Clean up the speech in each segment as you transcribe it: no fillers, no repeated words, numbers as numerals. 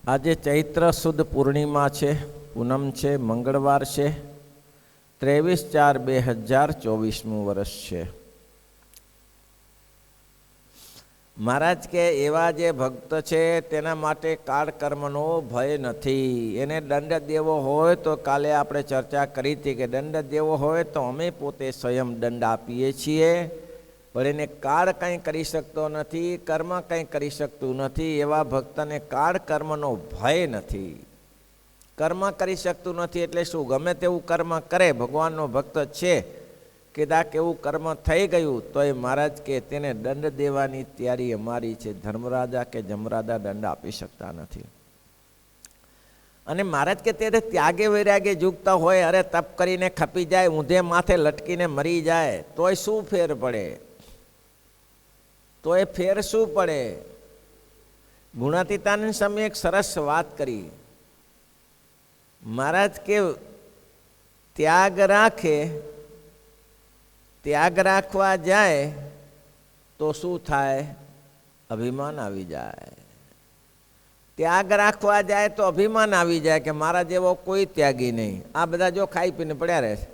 આજે ચૈત્ર સુદ પૂર્ણિમા છે, પૂનમ છે, મંગળવાર છે, 23/4/2024 વર્ષ છે. મહારાજ કે એવા જે ભક્ત છે તેના માટે કાળ કર્મનો ભય નથી. એને દંડ દેવો હોય તો કાલે આપણે ચર્ચા કરી હતી કે દંડ દેવો હોય તો અમે પોતે સ્વયં દંડ આપીએ છીએ, પણ એને કાળ કંઈ કરી શકતો નથી, કર્મ કંઈ કરી શકતું નથી. એવા ભક્તને કાળ કર્મનો ભય નથી. કર્મ કરી શકતું નથી એટલે શું? ગમે તેવું કર્મ કરે, ભગવાનનો ભક્ત છે, કદાચ એવું કર્મ થઈ ગયું તો એ મહારાજ કે તેને દંડ દેવાની તૈયારી અમારી છે. ધર્મરાજા કે જમરાજા દંડ આપી શકતા નથી. અને મહારાજ કે ત્યારે ત્યાગે વૈરાગે ઝૂકતા હોય, અરે તપ કરીને ખપી જાય, ઊંધે માથે લટકીને મરી જાય તોય શું ફેર પડે? તો એ ફેર શું પડે? ગુણાતીતાનંદ સ્વામી એક સરસ વાત કરી. મહારાજ કે ત્યાગ રાખે, ત્યાગ રાખવા જાય તો શું થાય? અભિમાન આવી જાય. ત્યાગ રાખવા જાય તો અભિમાન આવી જાય કે મારા જેવો કોઈ ત્યાગી નહીં. આ બધા જો ખાઈ પીને પડ્યા રહે છે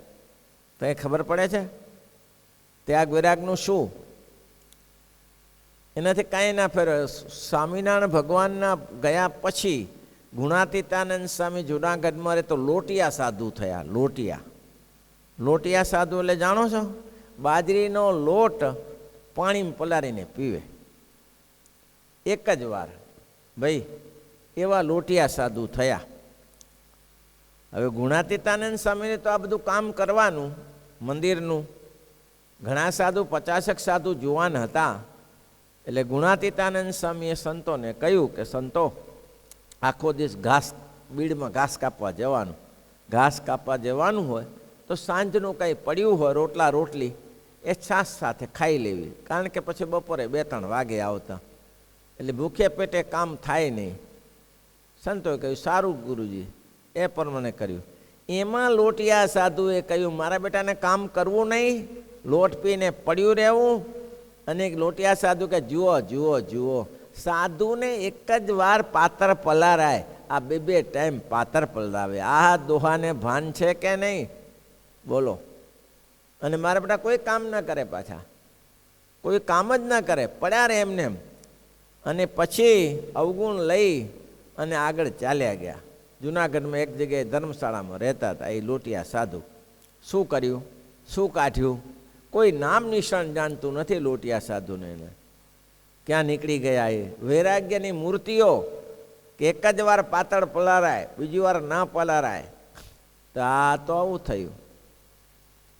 તો એ ખબર પડે છે ત્યાગ વિરાગનું શું? એનાથી કાંઈ ના ફેર. સ્વામિનારાયણ ભગવાનના ગયા પછી ગુણાતીતાનંદ સ્વામી જુનાગઢમાં રહે તો લોટિયા સાધુ થયા. લોટિયા સાધુ એટલે જાણો છો? બાજરીનો લોટ પાણીમાં પલાળીને પીવે એક જ વાર. ભાઈ એવા લોટિયા સાધુ થયા. હવે ગુણાતીતાનંદ સ્વામીને તો આ બધું કામ કરવાનું મંદિરનું. ઘણા સાધુ 50 સાધુ જુવાન હતા. એટલે ગુણાતીતાનંદ સ્વામીએ સંતોને કહ્યું કે સંતો, આખો દિવસ બીડમાં ઘાસ કાપવા જવાનું. ઘાસ કાપવા જવાનું હોય તો સાંજનું કંઈ પડ્યું હોય રોટલા રોટલી એ છાશ સાથે ખાઈ લેવી, કારણ કે પછી બપોરે 2-3 વાગે આવતા એટલે ભૂખે પેટે કામ થાય નહીં. સંતોએ કહ્યું સારું ગુરુજી, એ પ્રમાણે કર્યું. એમાં લોટિયા સાધુએ કહ્યું મારા બેટાને કામ કરવું નહીં, લોટ પીને પડ્યું રહેવું. અને લોટિયા સાધુ કે જુઓ જુઓ જુઓ, સાધુને એક જ વાર પાતર પલારાય, આ 2 ટાઈમ પાતર પલાવે. આ દોહાને ભાન છે કે નહીં? બોલો. અને મારા બેટા કોઈ કામ ન કરે, પાછા કોઈ કામ જ ન કરે, પડ્યા રહે એમને એમ. અને પછી અવગુણ લઈ અને આગળ ચાલ્યા ગયા. જુનાગઢમાં એક જગ્યાએ ધર્મશાળામાં રહેતા હતા એ લોટિયા સાધુ. શું કર્યું, શું કાઢ્યું? કોઈ નામ નિશાન જાણતું નથી લોટિયા સાધુને. એને ક્યાં નીકળી ગયા એ વૈરાગ્યની મૂર્તિઓ કે એક જ વાર પાતળ પલારાય, બીજી વાર ના પલારાય. તો આ તો આવું થયું.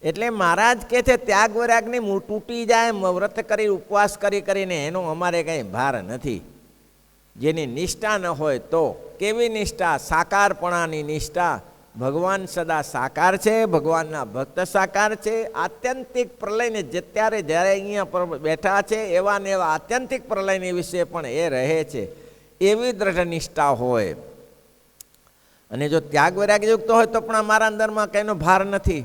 એટલે મહારાજ કહે છે ત્યાગ વૈરાગની તૂટી જાય, વ્રત કરી ઉપવાસ કરીને એનો અમારે કંઈ ભાર નથી. જેની નિષ્ઠા ન હોય તો. કેવી નિષ્ઠા? સાકારપણાની નિષ્ઠા. ભગવાન સદા સાકાર છે, ભગવાનના ભક્ત સાકાર છે. આત્યંતિક પ્રલયને જ્યારે અહીંયા પર બેઠા છે એવા ને એવા આત્યંતિક પ્રલયની વિશે પણ એ રહે છે. એવી દ્રઢ નિષ્ઠા હોય. અને જો ત્યાગ વૈરાગ્ય યુક્ત હોય તો પણ અમારા અંદરમાં કંઈનો ભાર નથી.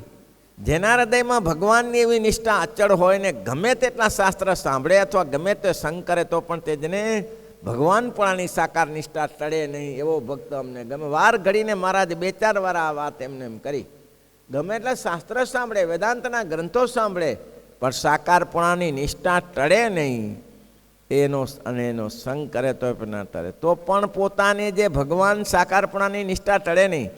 જેના હૃદયમાં ભગવાનની એવી નિષ્ઠા અચળ હોય ને ગમે તેટલા શાસ્ત્ર સાંભળે અથવા ગમે તે સંગ કરે તો પણ તેજને ભગવાનપણાની સાકાર નિષ્ઠા ટળે નહીં. એવો ભક્ત અમને ગમે. વાર ઘડીને મહારાજ 2-4 વાર આ વાત એમને એમ કરી. ગમે એટલા શાસ્ત્ર સાંભળે, વેદાંતના ગ્રંથો સાંભળે, પણ સાકારપણાની નિષ્ઠા ટળે નહીં. એનો સંગ કરે તો પણ ના ટળે. તો પણ પોતાની જે ભગવાન સાકારપણાની નિષ્ઠા ટળે નહીં.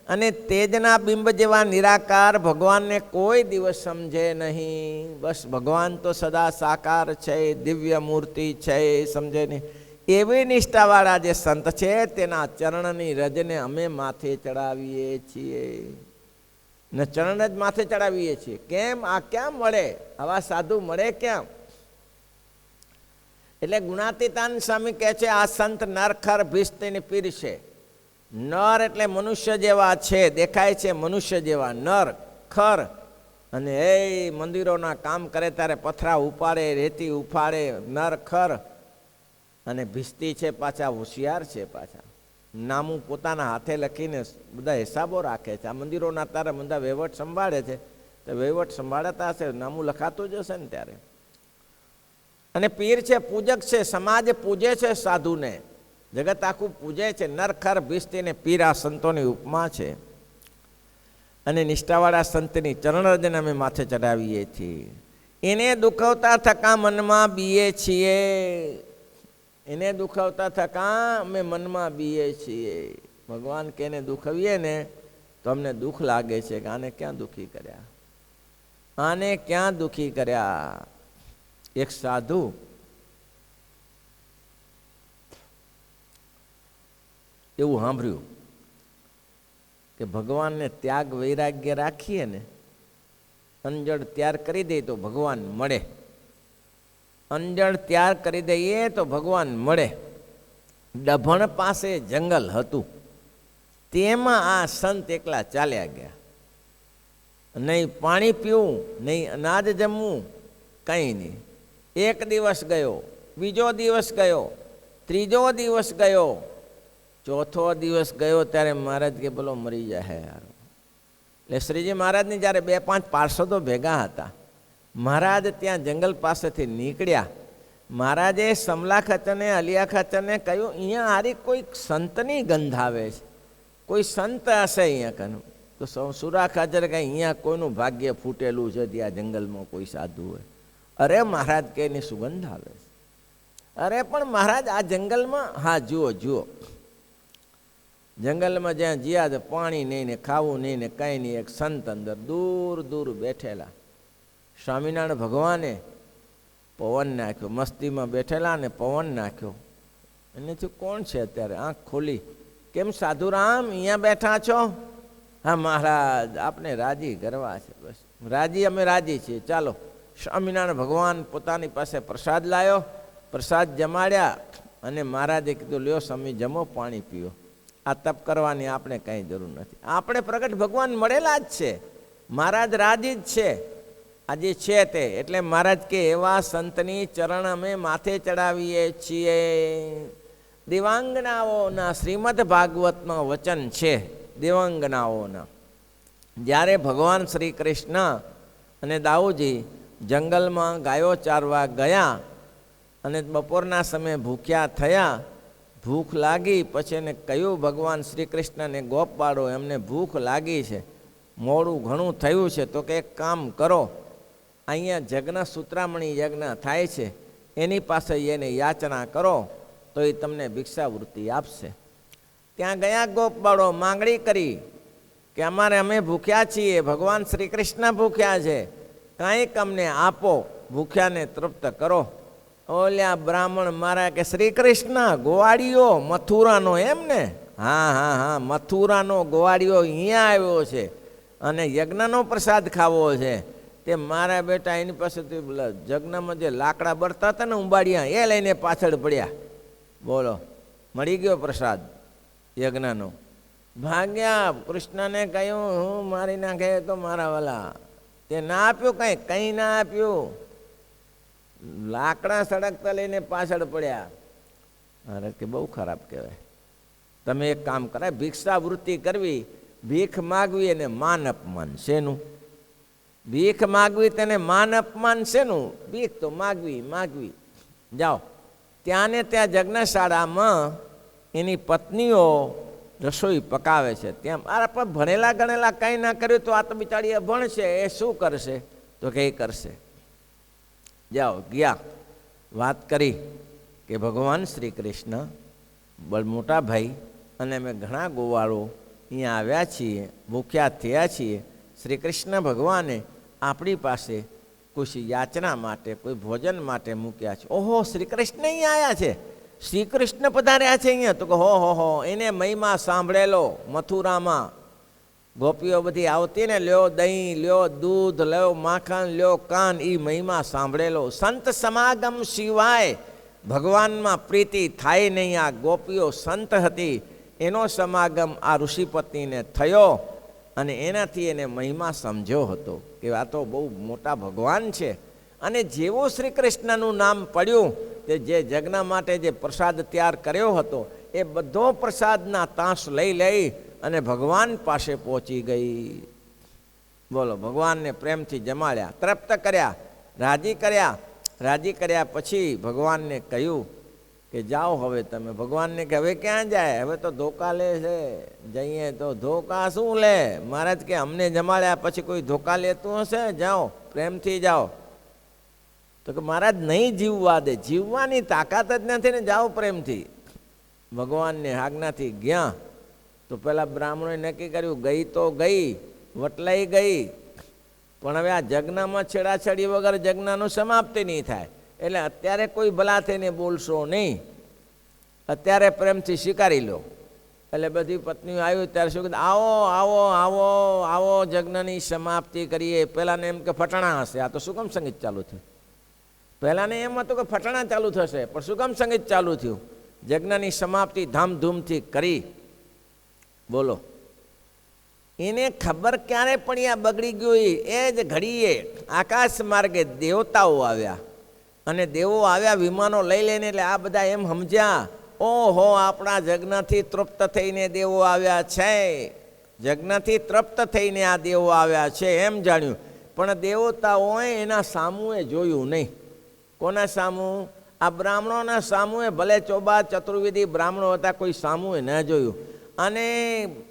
અને તેજના બિંબ જેવા નિરાકાર ભગવાનને કોઈ દિવસ સમજે નહીં. બસ ભગવાન તો સદા સાકાર છે, દિવ્ય મૂર્તિ છે, સમજે નહીં. એવી નિષ્ઠાવાળા જે સંત છે તેના ચરણની રજને અમે માથે ચડાવીએ છીએ. ને ચરણ જ માથે ચડાવીએ છીએ. કેમ? આ ક્યાં મળે? આવા સાધુ મળે ક્યાં? એટલે ગુણાતીતાનંદ સ્વામી કહે છે આ સંત નરખર ભીસ્તને પીરશે. નર એટલે મનુષ્ય જેવા છે, દેખાય છે મનુષ્ય જેવા. નર ખર. અને એ મંદિરોના કામ કરે ત્યારે પથરા ઉપાડે, રેતી ઉફાડે. નર ખર. અને ભીસ્તી છે, પાછા હોશિયાર છે. પાછા નામું પોતાના હાથે લખીને બધા હિસાબો રાખે છે. આ મંદિરોના તારે બધા વહીવટ સંભાળે છે તો વહીવટ સંભાળતા હશે, નામું લખાતું જ હશે ને ત્યારે. અને પીર છે, પૂજક છે, સમાજ પૂજે છે સાધુને. જગત આખું પૂજે છે. નરખર ભીસ્તીને પીરા સંતોની ઉપમા છે. અને નિષ્ઠાવાળા સંતની ચરણરજન અમે માથે ચડાવીએ છીએ. એને દુખવતા થકા મનમાં બીએ છીએ. એને દુખવતા થકા અમે મનમાં બીએ છીએ. ભગવાન કે એને દુખવીએ ને તો અમને દુઃખ લાગે છે કે આને ક્યાં દુઃખી કર્યા, આને ક્યાં દુઃખી કર્યા. એક સાધુ એવું સાંભળ્યું કે ભગવાનને ત્યાગ વૈરાગ્ય રાખીએ ને, અંજળ ત્યાર કરી દઈએ તો ભગવાન મળે. અંજળ ત્યાર કરી દઈએ તો ભગવાન મળે. ડભણ પાસે જંગલ હતું, તેમાં આ સંત એકલા ચાલ્યા ગયા. નહીં પાણી પીવું, નહીં અનાજ જમવું, કંઈ નહીં. એક દિવસ ગયો, બીજો દિવસ ગયો, ત્રીજો દિવસ ગયો, ચોથો દિવસ ગયો ત્યારે મહારાજ કે બોલો મરી જાય યાર. એટલે શ્રીજી મહારાજની જ્યારે 2-5 પાર્ષદો ભેગા હતા, મહારાજ ત્યાં જંગલ પાસેથી નીકળ્યા. મહારાજે સમલા ખાચરને, અલિયા ખાચરને કહ્યું, અહીંયા હારી કોઈ સંતની ગંધ આવે છે, કોઈ સંત હશે અહીંયા કનું. તો સુરા ખાચર કહે અહીંયા કોઈનું ભાગ્ય ફૂટેલું છે, ત્યાં જંગલમાં કોઈ સાધુ હોય. અરે મહારાજ કે એની સુગંધ આવે છે. અરે પણ મહારાજ આ જંગલમાં, હા જુઓ જુઓ, જંગલમાં જ્યાં જ્યાં તો પાણી નહીં ને ખાવું નહીં ને કંઈ નહીં, એક સંત અંદર દૂર દૂર બેઠેલા. સ્વામિનારાયણ ભગવાને પવન નાખ્યો, મસ્તીમાં બેઠેલા ને પવન નાખ્યો. એને થયું કોણ છે અત્યારે, આંખ ખોલી, કેમ સાધુરામ અહીંયા બેઠા છો? હા મહારાજ આપને રાજી કરવા છે. બસ રાજી, અમે રાજી છીએ, ચાલો. સ્વામિનારાયણ ભગવાન પોતાની પાસે પ્રસાદ લાવ્યો, પ્રસાદ જમાડ્યા અને મહારાજે કીધું લ્યો સ્વામી જમો, પાણી પીઓ. આ તપ કરવાની આપણે કંઈ જરૂર નથી, આપણે પ્રગટ ભગવાન મળેલા જ છે. મહારાજ રાજી જ છે આજે છે તે. એટલે મહારાજ કે એવા સંતની ચરણ અમે માથે ચડાવીએ છીએ. દેવાંગનાઓના શ્રીમદ ભાગવતમાં વચન છે, દેવાંગનાઓના. જ્યારે ભગવાન શ્રી કૃષ્ણ અને દાઉજી જંગલમાં ગાયો ચારવા ગયા અને બપોરના સમયે ભૂખ્યા થયા, ભૂખ લાગી, પછી એને કહ્યું ભગવાન શ્રી કૃષ્ણને, ગોપ બાળો એમને ભૂખ લાગી છે, મોડું ઘણું થયું છે, તો કે એક કામ કરો, અહીંયા જગ્ન સૂત્રામણી યજ્ઞ થાય છે, એની પાસે એને યાચના કરો તો એ તમને ભિક્ષાવૃત્તિ આપશે. ત્યાં ગયા ગોપ બાળો, માંગણી કરી કે અમે ભૂખ્યા છીએ, ભગવાન શ્રી કૃષ્ણ ભૂખ્યા છે, કાંઈક અમને આપો, ભૂખ્યાને તૃપ્ત કરો. ઓલ્યા બ્રાહ્મણ મારા કે શ્રી કૃષ્ણ ગોવાળીઓ મથુરાનો, એમ ને? હા હા હા, મથુરાનો ગોવાળીઓ અહીંયા આવ્યો છે અને યજ્ઞનો પ્રસાદ ખાવો છે. તે મારા બેટા એની પાસેથી યજ્ઞમાં જે લાકડા બળતા હતા ને ઉંબાડિયા, એ લઈને પાછળ પડ્યા. બોલો, મળી ગયો પ્રસાદ યજ્ઞનો. ભાગ્યા. કૃષ્ણને કહ્યું હું મારી નાખે તો મારા વાલા. તે ના આપ્યું, કંઈ ના આપ્યું, લાકડા સળગતા લઈને પાછળ પડ્યા. અરે કે બહુ ખરાબ કહેવાય. તમે એક કામ કરાય, ભિક્ષાવૃત્તિ કરવી, ભીખ માગવી અને માન અપમાન શેનું? ભીખ માગવી તેને માન અપમાન શેનું? ભીખ તો માગવી માગવી. જાઓ ત્યાં ને ત્યાં યજ્ઞશાળામાં એની પત્નીઓ રસોઈ પકાવે છે. ત્યાં મારા પણ ભણેલા ગણેલા કંઈ ના કર્યું તો આ તો બિચારી અભણ છે, એ શું કરશે? તો કે એ કરશે. જાઓ ગયા, વાત કરી કે ભગવાન શ્રી કૃષ્ણ મોટા ભાઈ અને અમે ઘણા ગોવાળો અહીંયા આવ્યા છીએ, ભૂખ્યા થયા છીએ. શ્રી કૃષ્ણ ભગવાને આપણી પાસે કોઈ યાચના માટે, કોઈ ભોજન માટે મૂક્યા છે. ઓહો, શ્રી કૃષ્ણ અહીંયા આવ્યા છે, શ્રી કૃષ્ણ પધાર્યા છે અહીંયા. તો કે હો એને મહિમા સાંભળેલો. મથુરામાં ગોપીઓ બધી આવતી ને, લ્યો દહીં, લ્યો દૂધ, લ્યો માખણ, લ્યો કાન, એ મહિમા સાંભળેલો. સંત સમાગમ સિવાય ભગવાનમાં પ્રીતિ થાય નહીં. આ ગોપીઓ સંત હતી, એનો સમાગમ આ ઋષિપત્નીને થયો અને એનાથી એને મહિમા સમજ્યો હતો કે આ તો બહુ મોટા ભગવાન છે. અને જેવું શ્રી કૃષ્ણનું નામ પડ્યું, તે જે યજ્ઞ માટે જે પ્રસાદ તૈયાર કર્યો હતો એ બધો પ્રસાદના તાંસ લઈ અને ભગવાન પાસે પહોંચી ગઈ. બોલો, ભગવાનને પ્રેમથી જમાડ્યા, તૃપ્ત કર્યા, રાજી કર્યા. રાજી કર્યા પછી ભગવાનને કહ્યું કે જાઓ હવે તમે. ભગવાનને કે હવે ક્યાં જાય, હવે તો ધોકા લે છે. જઈએ તો ધોકા શું લે? મહારાજ કે અમને જમાડ્યા પછી કોઈ ધોકા લેતું હશે? જાઓ, પ્રેમથી જાઓ. તો કે મહારાજ નહીં જીવવા દે, જીવવાની તાકાત જ નથી ને, જાઓ પ્રેમથી. ભગવાનને આજ્ઞાથી ગયા. તો પેલા બ્રાહ્મણોએ નક્કી કર્યું, ગઈ તો ગઈ, વટલાઈ ગઈ, પણ હવે આ જજ્ઞામાં છેડાછેડી વગર જજ્ઞાનું સમાપ્તિ નહીં થાય. એટલે અત્યારે કોઈ ભલા થઈને બોલશો નહીં, અત્યારે પ્રેમથી સ્વીકારી લો. એટલે બધી પત્નીઓ આવ્યું ત્યારે શું કીધું, આવો આવો આવો આવો જજ્ઞની સમાપ્તિ કરીએ. પહેલાંને એમ કે ફટાણા હશે, આ તો શું કામ સંગીત ચાલુ થયું? પહેલાંને એમ હતું કે ફટાણા ચાલુ થશે, પણ શું કામ સંગીત ચાલુ થયું? જજ્ઞની સમાપ્તિ ધામધૂમથી કરી. બોલો, એને ખબર ક્યારે પડી આ બગડી ગયું? એ જ ઘડીએ આકાશ માર્ગે દેવતાઓ આવ્યા, અને દેવો આવ્યા વિમાનો લઈ લઈને. એટલે આ બધા એમ સમજ્યા, ઓહો આપણા જજ્ઞથી તૃપ્ત થઈને દેવો આવ્યા છે, જજ્ઞથી તૃપ્ત થઈને આ દેવો આવ્યા છે એમ જાણ્યું. પણ દેવતાઓએ એના સામુએ જોયું નહીં. કોના સામું? આ બ્રાહ્મણોના સામુએ. ભલે ચોબા ચતુર્વિધિ બ્રાહ્મણો હતા, કોઈ સામુએ ન જોયું. અને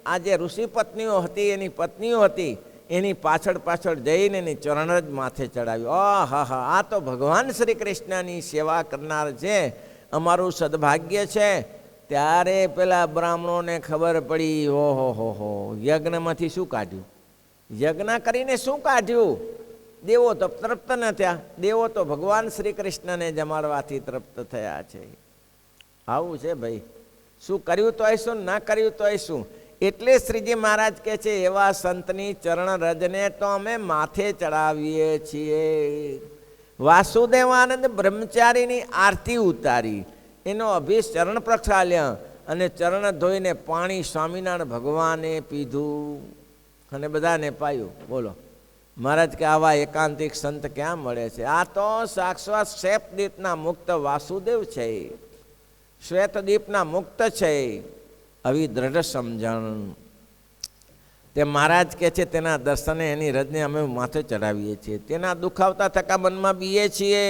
આ જે ઋષિ પત્નીઓ હતી, એની પત્નીઓ હતી, એની પાછળ પાછળ જઈને એની ચરણ જ માથે ચડાવ્યું. હા હા, આ તો ભગવાન શ્રી કૃષ્ણની સેવા કરનાર છે, અમારું સદભાગ્ય છે. ત્યારે પેલા બ્રાહ્મણોને ખબર પડી, ઓહો હો, યજ્ઞમાંથી શું કાઢ્યું? યજ્ઞ કરીને શું કાઢ્યું? દેવો તો તૃપ્ત ન થયા. દેવો તો ભગવાન શ્રી કૃષ્ણને જમાડવાથી તૃપ્ત થયા છે. આવું છે ભાઈ. શું કર્યું તો શું, ના કર્યું તો શું? એટલે શ્રીજી મહારાજ કહે છે, એવા સંતની ચરણ રજને તો અમે માથે ચડાવીએ છીએ. વાસુદેવાનંદ બ્રહ્મચારીની આરતી ઉતારી, એનો અભિચરણ પ્રક્ષાલ્ય, અને ચરણ ધોઈને પાણી સ્વામિનારાયણ ભગવાને પીધું અને બધાને પાયું. બોલો, મહારાજ કે આવા એકાંતિક સંત ક્યાં મળે છે? આ તો સાક્ષાત શ્વેતદીપના મુક્ત વાસુદેવ છે, શ્વેતદીપના મુક્ત છે. આવી દ્રઢ સમજણ તે મહારાજ કહે છે, તેના દર્શને એની રજને અમે માથે ચડાવીએ છીએ. તેના દુખાવતા થકા મનમાં બીએ છીએ,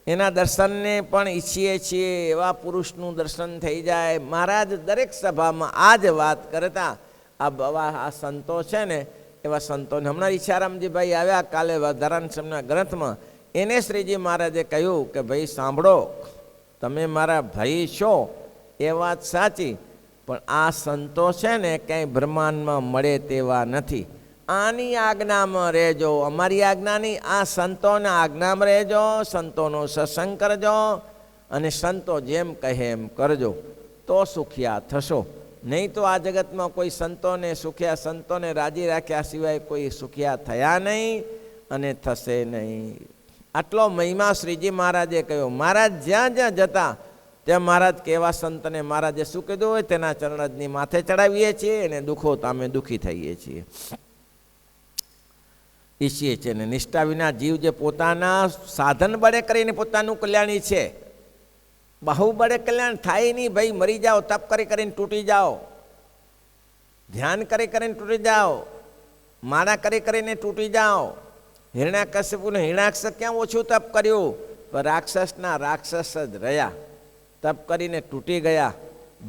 એના દર્શનને પણ ઈચ્છીએ છીએ. એવા પુરુષનું દર્શન થઈ જાય. મહારાજ દરેક સભામાં આ જ વાત કરતા. આ સંતો છે ને, એવા સંતોને હમણાં ઈચ્છારામજીભાઈ આવ્યા કાલે વધારાના સમયના ગ્રંથમાં, એને શ્રીજી મહારાજે કહ્યું કે ભાઈ સાંભળો, તમે મારા ભાઈ છો એ વાત સાચી, પણ આ સંતો છે ને ક્યાંય બ્રહ્માંડમાં મળે તેવા નથી. આની આજ્ઞામાં રહેજો, અમારી આજ્ઞાની, આ સંતોના આજ્ઞામાં રહેજો, સંતોનો સત્સંગ કરજો, અને સંતો જેમ કહે એમ કરજો, તો સુખિયા થશો. નહીં તો આ જગતમાં કોઈ સંતોને સુખ્યા, સંતોને રાજી રાખ્યા સિવાય કોઈ સુખ્યા થયા નહીં અને થશે નહીં. આટલો મહિમા શ્રીજી મહારાજે કહ્યો. મહારાજ જ્યાં જ્યાં જતા ત્યાં મહારાજ કેવા સંતને મહારાજે શું કીધું હોય તેના ચરણની માથે ચડાવીએ છીએ, અને દુઃખો તો અમે દુઃખી થઈએ છીએ, ઈચ્છીએ છીએ. ને નિષ્ઠા વિના જીવ જે પોતાના સાધન બળે કરીને પોતાનું કલ્યાણ ઈચ્છે, બાહુબળે કલ્યાણ થાય નહીં. ભાઈ મરી જાઓ, તપ કરી કરીને તૂટી જાઓ, ધ્યાન કરી કરીને તૂટી જાઓ, માળા કરી કરીને તૂટી જાઓ. હિરણ્યકશ્યપુને હિરણ્યાક્ષ ક્યાં ઓછું તપ કર્યું? પણ રાક્ષસના રાક્ષસ જ રહ્યા, તપ કરીને તૂટી ગયા.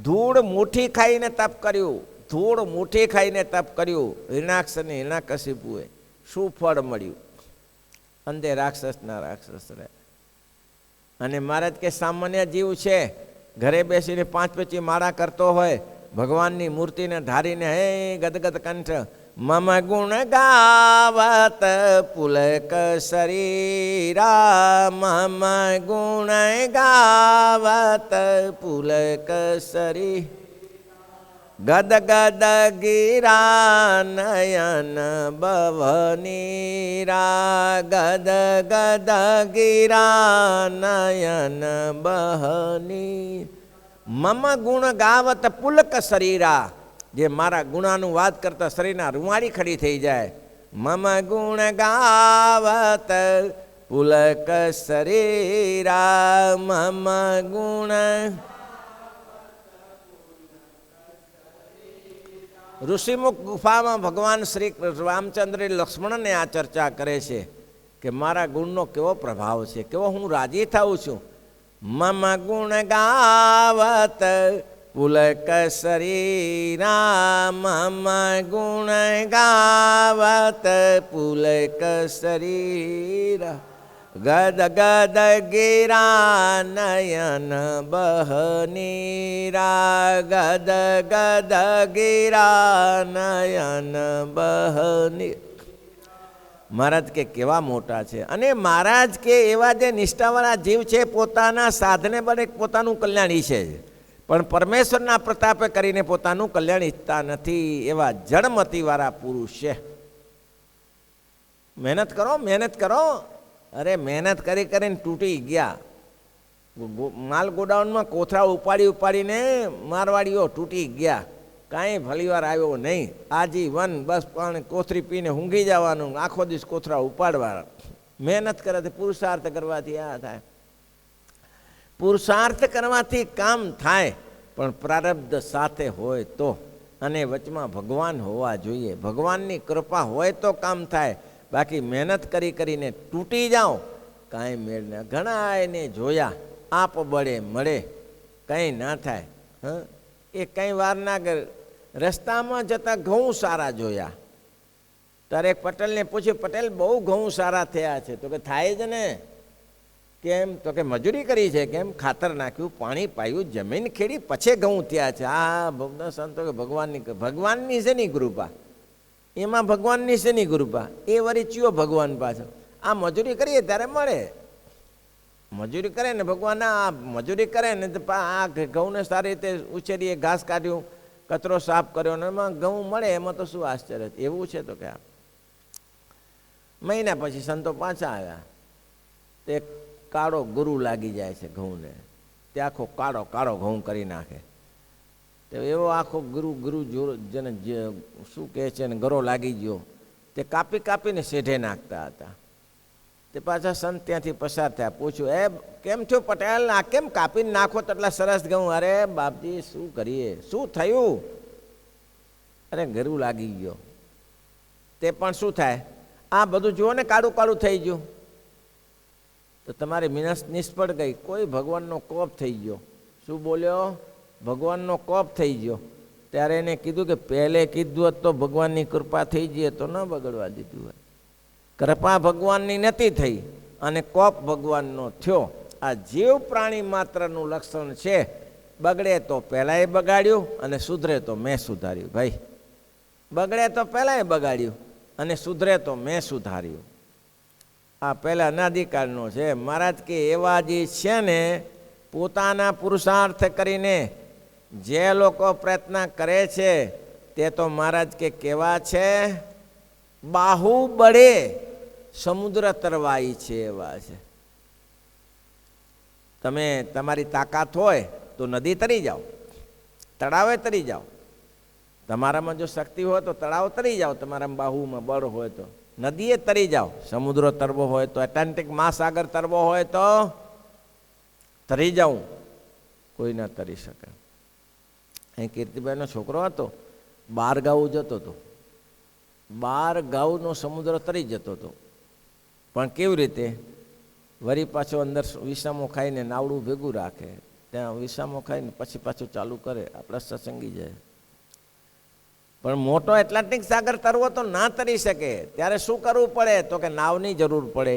ધૂળ મુઠ્ઠી ખાઈને તપ કર્યું, ધૂળ મુઠ્ઠી ખાઈને તપ કર્યું. હિરણ્યાક્ષને હિરણ્યકશ્યપુએ શું ફળ મળ્યું? અંતે રાક્ષસના રાક્ષસ રહ્યા. અને મહારાજ કે સામાન્ય જીવ છે, ઘરે બેસીને 5 પેચી માળા કરતો હોય, ભગવાનની મૂર્તિને ધારીને હે ગદગદ કંઠ મમ ગુણ ગાવત પુલક શરીરા, મમ ગુણ ગાવત પુલક શરી, ગદ ગદ ગિરા નયન બવનીરા, ગદ ગદ ગિરા નયન બહની. મમ ગુણ ગાવત પુલક શરીરા, જે મારા ગુણાનું વાત કરતા શરીરના રૂવાડી ખડી થઈ જાય. મમ ગુણ ગાવત પુલક શરીરા, મમ ગુણ. ઋષિમુખ ગુફામાં ભગવાન શ્રી રામચંદ્ર લક્ષ્મણને આ ચર્ચા કરે છે કે મારા ગુણનો કેવો પ્રભાવ છે, કેવો હું રાજી થાઉં છું. મમ ગુણ ગાવત પુલક શરીરા, મમ ગુણ ગાવત પુલક શરીરા, ગદ ગદ ગિરા નયન બહનીરા, ગદ ગદ ગિરા નયન બહની. મહારાજ કે કેવા મોટા છે. અને મહારાજ કે એવા જે નિષ્ઠાવાળા જીવ છે પોતાના સાધને બને પોતાનું કલ્યાણ ઈચ્છે છે, પણ પરમેશ્વરના પ્રતાપે કરીને પોતાનું કલ્યાણ ઈચ્છતા નથી. એવા જળમતીવાળા પુરુષ છે. મહેનત કરો, મહેનત કરો. અરે મહેનત કરી કરીને તૂટી ગયા. માલ ગોડાઉનમાં કોથળા ઉપાડી ઉપાડીને મારવાડીઓ તૂટી ગયા. કાંઈ ભલીવાર આવ્યો નહીં. આજીવન બસ પણ કોથળી પીને ઊંઘી જવાનું, આખો દિવસ કોથળા ઉપાડવા. મહેનત કરે તો પુરુષાર્થ કરવાથી આ થાય. પુરુષાર્થ કરવાથી કામ થાય, પણ પ્રારબ્ધ સાથે હોય તો. અને વચમાં ભગવાન હોવા જોઈએ. ભગવાનની કૃપા હોય તો કામ થાય. બાકી મહેનત કરી કરીને તૂટી જાઓ, કાંઈ મેળ ના. ઘણા એને જોયા, આપ બળે મળે, કંઈ ના થાય. એ કંઈ વાર ના કરે. રસ્તામાં જતા ઘઉં સારા જોયા, ત્યારે એક પટેલને પૂછ્યું, પટેલ બહુ ઘઉં સારા થયા છે. તો કે થાય જ ને. કેમ? તો કે મજૂરી કરી છે. કેમ? ખાતર નાખ્યું, પાણી પાયું, જમીન ખેડી, પછી ઘઉં થયા છે. આ ભગવાન સંતો કે ભગવાનની શેની કૃપા? એમાં ભગવાનની શેની કૃપા? એ વળી ચિયો ભગવાન પાછળ. આ મજૂરી કરીએ ત્યારે મળે. મજૂરી કરે ને ભગવાન, આ મજૂરી કરે ને આ ઘઉંને સારી રીતે ઉછેરીએ, ઘાસ કાઢ્યું, કચરો સાફ કર્યો ને એમાં ઘઉં મળે, એમાં તો શું આશ્ચર્ય. એવું છે તો કે મહિના પછી સંતો પાછા આવ્યા. તે કાળો ગુરુ લાગી જાય છે ઘઉંને. તે આખો કાળો કાળો ઘઉં કરી નાખે. તો એવો આખો ગુરુ જેને શું કહે છે ને ગરો લાગી ગયો. તે કાપી કાપીને શેઢે નાખતા હતા. તે પાછા સંત ત્યાંથી પસાર થયા. પૂછ્યું, એ કેમ થયું પટેલ? આ કેમ કાપીને નાખો તો એટલા સરસ ઘઉં? અરે બાપજી શું કરીએ, શું થયું? અરે ગરું લાગી ગયો. તે પણ શું થાય? આ બધું જુઓ ને, કાળું કાળું થઈ ગયું. તો તમારી મહેનત નિષ્ફળ ગઈ. કોઈ ભગવાનનો કોપ થઈ ગયો. શું બોલ્યો? ભગવાનનો કોપ થઈ ગયો. ત્યારે એને કીધું કે પહેલે કીધું હોત તો ભગવાનની કૃપા થઈ જઈએ તો ન બગડવા દીધું હોય. કૃપા ભગવાનની નથી થઈ અને કોપ ભગવાનનો થયો. આ જીવ પ્રાણી માત્રનું લક્ષણ છે. બગડે તો પહેલાંય બગાડ્યું અને સુધરે તો મેં સુધાર્યું. ભાઈ, બગડે તો પહેલાંય બગાડ્યું અને સુધરે તો મેં સુધાર્યું. આ પહેલા અનાદિકાળનો છે. મહારાજ કે એવા જે છે ને પોતાના પુરુષાર્થ કરીને જે લોકો પ્રયત્ન કરે છે તે તો મહારાજ કે કેવા છે? બાહુબળે સમુદ્ર તરવાઈ છે એવા છે. તમે તમારી તાકાત હોય તો નદી તરી જાઓ, તળાવે તરી જાઓ. તમારામાં જો શક્તિ હોય તો તળાવ તરી જાઓ. તમારામાં બાહુમાં બળ હોય તો નદીએ તરી જાઓ. સમુદ્ર તરવો હોય તો, એટલાન્ટિક મહાસાગર તરવો હોય તો તરી જાઉં. કોઈ ના તરી શકે. અહીં કીર્તિભાઈનો છોકરો હતો, 12 ગાઉ જતો હતો. 12 ગાઉનો સમુદ્ર તરી જતો હતો. પણ કેવી રીતે? વળી પાછો અંદર વિસામો ખાઈને નાવડું ભેગું રાખે, ત્યાં વિસામો ખાઈને પછી પાછું ચાલુ કરે. આપણે સત્સંગી જાય. પણ મોટો એટલાન્ટિક સાગર તરવો તો ના તરી શકે. ત્યારે શું કરવું પડે? તો કે નાવની જરૂર પડે.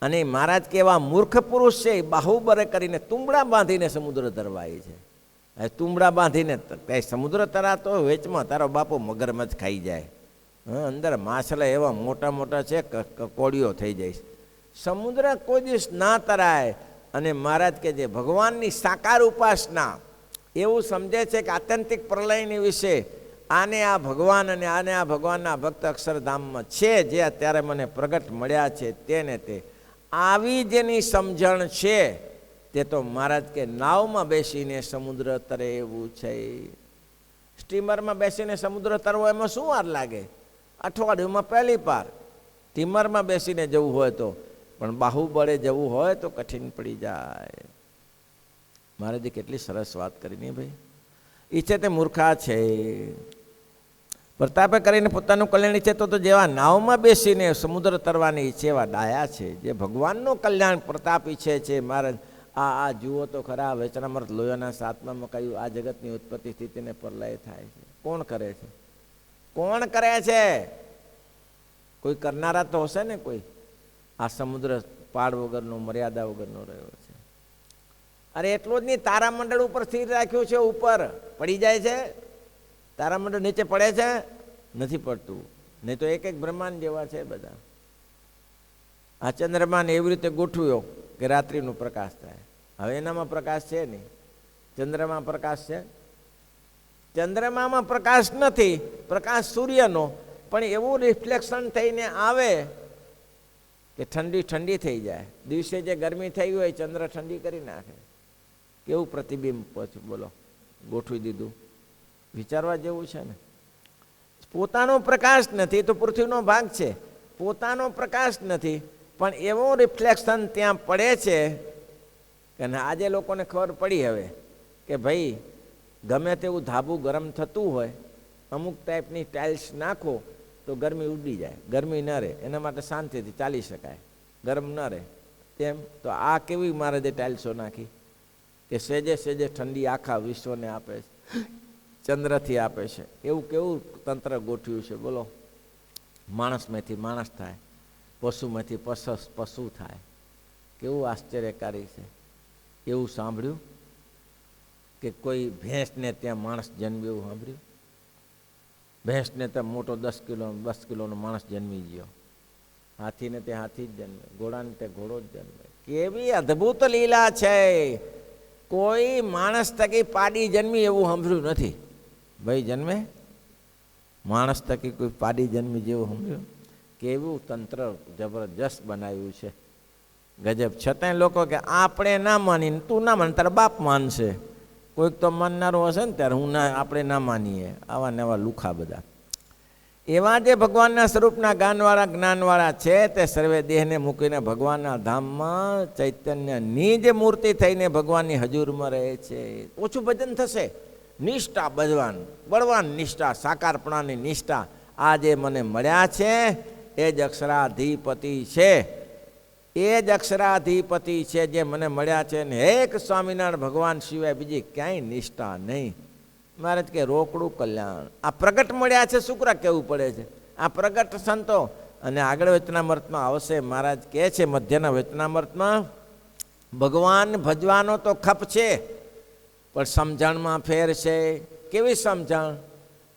અને મહારાજ કેવા મૂર્ખ પુરુષ છે, બાહુબરે કરીને તુંબડા બાંધીને સમુદ્ર તરવાય છે. તુંબડા બાંધીને સમુદ્ર તરાતો વેચમાં તારો બાપો મગરમચ્છ ખાઈ જાય. અંદર માછલા એવા મોટા મોટા છે, કોળીઓ થઈ જાય. સમુદ્ર કોઈ દિવસ ના તરાય. અને મહારાજ કે જે ભગવાનની સાકાર ઉપાસના એવું સમજે છે કે આત્યંતિક પ્રલયની વિશે આને આ ભગવાન અને આને આ ભગવાનના ભક્ત અક્ષરધામમાં છે, જે અત્યારે મને પ્રગટ મળ્યા છે તેને તે આવી જેની સમજણ છે તે તો મહારાજ કે નાવમાં બેસીને સમુદ્ર તરે એવું છે. સ્ટીમરમાં બેસીને સમુદ્ર તરવો એમાં શું વાર લાગે? અઠવાડિયુંમાં પહેલી પાર. સ્ટીમરમાં બેસીને જવું હોય તો, પણ બાહુબળે જવું હોય તો કઠિન પડી જાય. મહારાજે કેટલી સરસ વાત કરી નહીં ભાઈ. ઈચ્છે તે મૂર્ખા છે. પ્રતાપે કરીને પોતાનું કલ્યાણ ઈચ્છે તો જેવા નાવમાં બેસીને સમુદ્ર તરવાની ઈચ્છે એવા ડાયા છે. જે ભગવાનનું કલ્યાણ પ્રતાપ ઈચ્છે છે મહારાજ આ જુઓ તો ખરા, વચનામૃત લોયાના 7માં કહ્યું આ જગતની ઉત્પત્તિ સ્થિતિને પ્રલય થાય છે. કોણ કરે છે? કોણ કરે છે? કોઈ કરનારા તો હશે ને. કોઈ આ સમુદ્ર પાડ વગરનો, મર્યાદા વગરનો રહ્યો છે. અરે એટલું જ નહીં, તારામંડળ ઉપર સ્થિર રાખ્યું છે. ઉપર પડી જાય છે તારામંડળ, નીચે પડે છે? નથી પડતું. નહીં તો એક એક બ્રહ્માંડ જેવા છે બધા. આ ચંદ્રમાને એવી રીતે ગોઠવ્યો કે રાત્રિનો પ્રકાશ થાય. હવે એનામાં પ્રકાશ છે નહીં. ચંદ્રમાં પ્રકાશ છે? ચંદ્રમામાં પ્રકાશ નથી. પ્રકાશ સૂર્યનો, પણ એવું રિફ્લેક્શન થઈને આવે કે ઠંડી ઠંડી થઈ જાય. દિવસે જે ગરમી થઈ હોય ચંદ્ર ઠંડી કરી નાખે. કેવું પ્રતિબિંબ પછી બોલો ગોઠવી દીધું. વિચારવા જેવું છે ને. પોતાનો પ્રકાશ નથી તો પૃથ્વીનો ભાગ છે. પોતાનો પ્રકાશ નથી પણ એવું રિફ્લેક્શન ત્યાં પડે છે કે આજે લોકોને ખબર પડી હવે કે ભાઈ ગમે તેવું ધાબુ ગરમ થતું હોય, અમુક ટાઈપની ટાઇલ્સ નાખો તો ગરમી ઉડી જાય, ગરમી ન રહે. એના માટે શાંતિથી ચાલી શકાય, ગરમ ન રહે. તેમ તો આ કેવી મહારાજે ટાઇલ્સો નાખી કે સેજે સેજે ઠંડી આખા વિશ્વને આપે છે, ચંદ્રથી આપે છે. એવું કેવું તંત્ર ગોઠવ્યું છે બોલો. માણસમાંથી માણસ થાય, પશુમાંથી પશુ થાય. કેવું આશ્ચર્યકારી છે. એવું સાંભળ્યું કે કોઈ ભેંસને ત્યાં માણસ જન્મ્યો, એવું સાંભળ્યું? ભેંસને ત્યાં મોટો 10 કિલોનો માણસ જન્મી ગયો. હાથીને ત્યાં હાથી જ જન્મે, ઘોડાને ત્યાં ઘોડો જ જન્મે. કેવી અદ્ભુત લીલા છે. કોઈ માણસ થકી પાડી જન્મી એવું સાંભળ્યું નથી. ભાઈ જન્મે માણસ થકી કોઈ પાડી જન્મી જેવું સાંભળ્યું? કેવું તંત્ર જબરજસ્ત બનાવ્યું છે, ગજબ. છતાંય લોકો કે આપણે ના માનીને, તું ના માન તારા બાપ માનશે. કોઈક તો માનનારો હશે ને ત્યારે હું ના, આપણે ના માનીએ. આવા નવા લુખા બધા. એવા જે ભગવાનના સ્વરૂપના જ્ઞાનવાળા છે તે સર્વે દેહને મૂકીને ભગવાનના ધામમાં ચૈતન્યની જે મૂર્તિ થઈને ભગવાનની હજુરમાં રહે છે. ઓછું ભજન થશે. નિષ્ઠા, બળવાન નિષ્ઠા, સાકારપણાની નિષ્ઠા. આ જે મને મળ્યા છે એ જ અક્ષરાધિપતિ છે. એ જ અક્ષરાધિપતિ છે જે મને મળ્યા છે. ને એક સ્વામિનારાયણ ભગવાન સિવાય બીજી ક્યાંય નિષ્ઠા નહીં. મહારાજ કે રોકડું કલ્યાણ. આ પ્રગટ મળ્યા છે, શુક્ર કહેવું પડે છે. આ પ્રગટ સંતો. અને આગળ વચનામૃતમાં આવશે, મહારાજ કહે છે મધ્યના વચનામૃતમાં, ભગવાન ભજવાનો તો ખપ છે પણ સમજણમાં ફેર છે. કેવી સમજણ?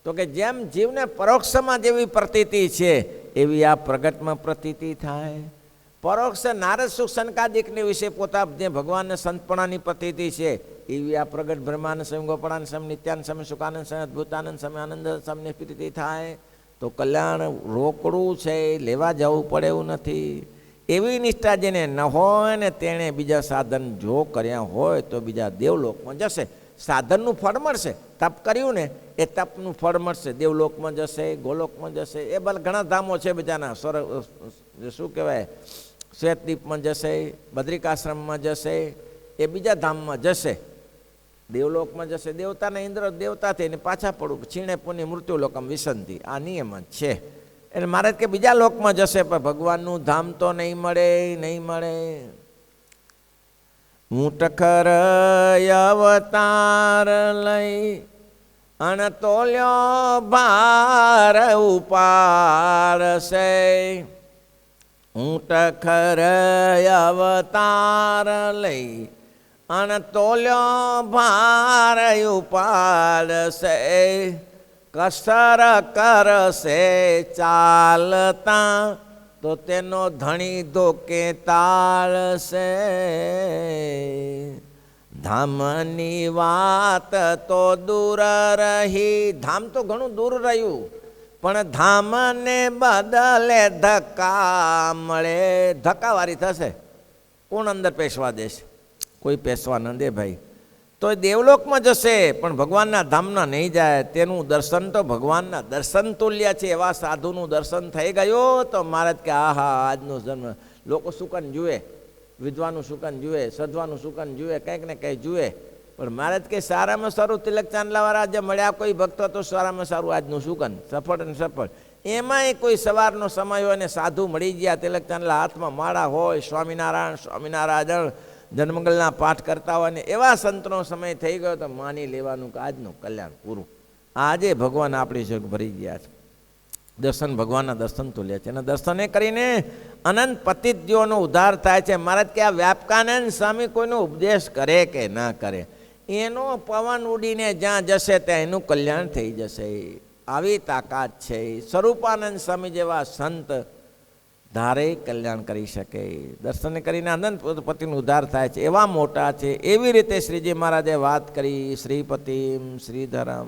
તો કે જેમ જીવને પરોક્ષમાં જેવી પ્રતીતિ છે એવી આ પ્રગટમાં પ્રતીતિ થાય. પરોક્ષ નારદ સુખ સંકાદિકની વિશે પોતા જે ભગવાનને સંતપણાની પ્રતીતિ છે એવી આ પ્રગટ બ્રહ્માનંદ સ્વયં ગોપાળાનંદ સ્વયં નિત્યાનંદ સ્વયં સુખાનંદ સ્વયં અદ્ભુતાનંદ સ્વયં આનંદ સ્વયં પ્રીતિ થાય. તો કલ્યાણ રોકડું છે, લેવા જવું પડે એવું નથી. એવી નિષ્ઠા જેને ન હોય ને તેણે બીજા સાધન જો કર્યા હોય તો બીજા દેવલોકમાં જશે. સાધનનું ફળ મળશે. તપ કર્યું ને એ તપનું ફળ મળશે. દેવલોકમાં જશે, ગોલોકમાં જશે. એ બધા ઘણા ધામો છે બીજાના. શું કહેવાય, શ્વેતદીપમાં જશે, બદ્રિકાશ્રમમાં જશે, એ બીજા ધામમાં જશે. દેવલોકમાં જશે, દેવતાને ઇન્દ્ર દેવતા થઈને પાછા પડું, છીણે પુણ્ય મૃત્યુ લોકમ વિસંતિ. આ નિયમ જ છે. એટલે મહારાજ કે બીજા લોકમાં જશે પણ ભગવાનનું ધામ તો નહીં મળે, નહીં મળે. ઊંટખર અવતાર લઈ અણતોલ્યો ભાર ઉપાડશે. ઊંટખર અવતાર લઈ અણતોલ્યો ભાર ઉપાડશે. કસર કરશે ચાલતા તો તેનો ધણી ધોકે તાળશે. ધામની વાત તો દૂર રહી. ધામ તો ઘણું દૂર રહ્યું પણ ધામને બદલે ધક્કા મળે. ધક્કાવારી થશે. કોણ અંદર પેશવા દેશે? કોઈ પેશવા ન દે ભાઈ. તો દેવલોકમાં જશે પણ ભગવાનના ધામના નહીં જાય. તેનું દર્શન તો ભગવાનના દર્શન તુલ્ય છે. એવા સાધુનું દર્શન થઈ ગયું તો મહારાજ કે આહા, આજનો જન્મ. લોકો સુકન જુએ, વિદ્વાનું સુકન જુએ, સધવાનું સુકન જુએ, કંઈક ને કંઈક જુએ. પણ મહારાજ કે સારામાં સારું તિલક ચાંદલાવાળા જે મળ્યા કોઈ ભક્તો તો સારામાં સારું આજનું સુકન. સફળ અને સફળ. એમાંય કોઈ સવારનો સમય હોય ને સાધુ મળી ગયા, તિલક ચાંદલા હાથમાં માળા હોય, સ્વામિનારાયણ સ્વામિનારાયણ જન્મંગલના પાઠ કરતા હોય ને એવા સંતનો સમય થઈ ગયો તો માની લેવાનું કે આજનું કલ્યાણ પૂરું. આજે ભગવાન આપણી જોગ ભરી ગયા છે. દર્શન ભગવાનના દર્શન તો લે છે અને દર્શને કરીને અનંત પતિતજીઓનો ઉદ્ધાર થાય છે. મહારાજ કે આ વ્યાપકાનંદ સ્વામી કોઈનો ઉપદેશ કરે કે ના કરે, એનો પવન ઉડીને જ્યાં જશે ત્યાં એનું કલ્યાણ થઈ જશે. આવી તાકાત છે. સ્વરૂપાનંદ સ્વામી જેવા સંત ધારે કલ્યાણ કરી શકે. દર્શન કરીને અનંત પતિનો ઉદ્ધાર થાય છે, એવા મોટા છે. એવી રીતે શ્રીજી મહારાજે વાત કરી. શ્રીપતિમ શ્રીધરમ